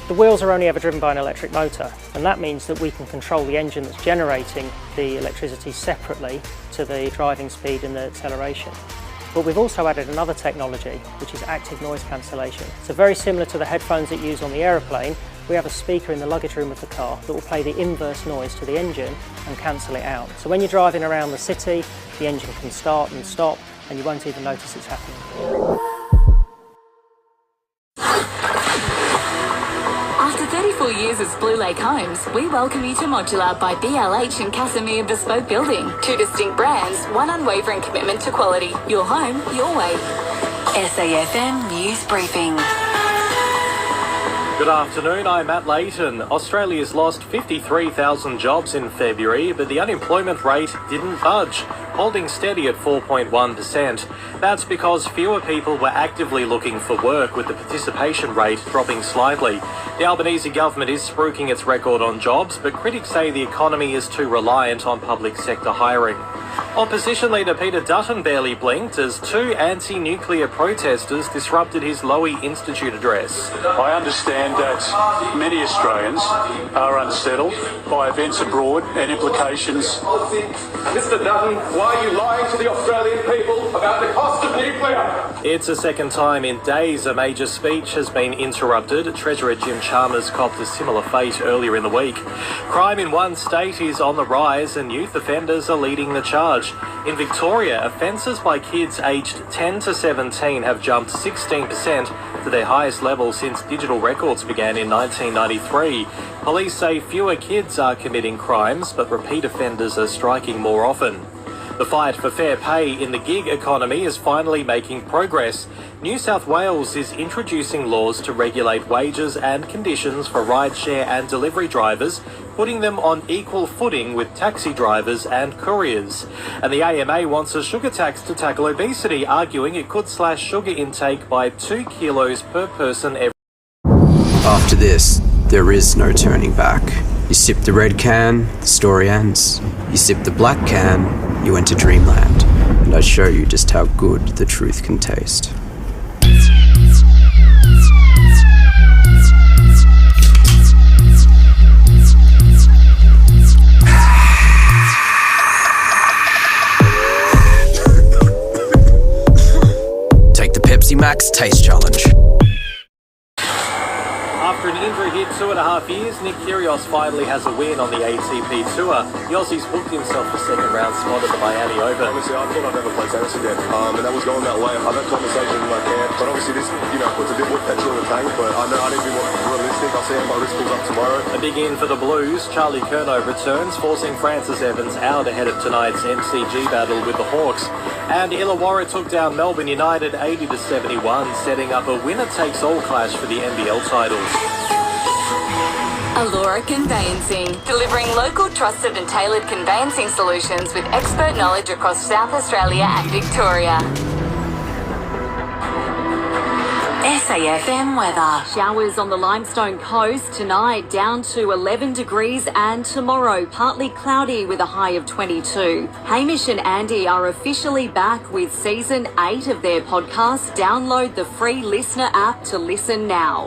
The wheels are only ever driven by an electric motor, and that means that we can control the engine that's generating the electricity separately to the driving speed and the acceleration. But we've also added another technology, which is active noise cancellation. So very similar to the headphones that you use on the aeroplane, we have a speaker in the luggage room of the car that will play the inverse noise to the engine and cancel it out. So when you're driving around the city, the engine can start and stop, and you won't even notice it's happening. After 34 years as Blue Lake Homes, we welcome you to Modular by BLH and Casimir Bespoke Building. Two distinct brands, one unwavering commitment to quality. Your home, your way. SAFM News Briefing. Good afternoon, I'm at Layton. Australia's lost 53,000 jobs in February, but the unemployment rate didn't budge, holding steady at 4.1%. That's because fewer people were actively looking for work, with the participation rate dropping slightly. The Albanese government is spruiking its record on jobs, but critics say the economy is too reliant on public sector hiring. Opposition leader Peter Dutton barely blinked as two anti-nuclear protesters disrupted his Lowy Institute address. I understand that many Australians are unsettled by events abroad and implications. Mr. Dutton, why are you lying to the Australian people about the cost of nuclear? It's the second time in days a major speech has been interrupted. Treasurer Jim Chalmers copped a similar fate earlier in the week. Crime in one state is on the rise and youth offenders are leading the charge. In Victoria, offences by kids aged 10 to 17 have jumped 16% to their highest level since digital records began in 1993. Police say fewer kids are committing crimes, but repeat offenders are striking more often. The fight for fair pay in the gig economy is finally making progress. New South Wales is introducing laws to regulate wages and conditions for rideshare and delivery drivers, putting them on equal footing with taxi drivers and couriers. And the AMA wants a sugar tax to tackle obesity, arguing it could slash sugar intake by 2 kilos per person every. After this, there is no turning back. You sip the red can, the story ends. You sip the black can, you enter dreamland. And I show you just how good the truth can taste. Take the Pepsi Max Taste Challenge. After an injury-hit 2.5 years, Nick Kyrgios finally has a win on the ATP Tour. The Aussie's booked himself a second-round spot at the Miami Open. Honestly, I thought I'd never play tennis again, and that was going that way. I've had conversations with my camp, but obviously this, puts a bit more petrol in the tank, but I know I need to be more realistic. I'll see how my wrist pulls up tomorrow. A big in for the Blues. Charlie Curnow returns, forcing Francis Evans out ahead of tonight's MCG battle with the Hawks. And Illawarra took down Melbourne United 80-71, setting up a winner-takes-all clash for the NBL titles. Allura Conveyancing, delivering local, trusted and tailored conveyancing solutions with expert knowledge across South Australia and Victoria. SAFM weather. Showers on the Limestone coast tonight, down to 11 degrees, and tomorrow partly cloudy with a high of 22. Hamish and Andy are officially back with season 8 of their podcast. Download the free listener app to listen now.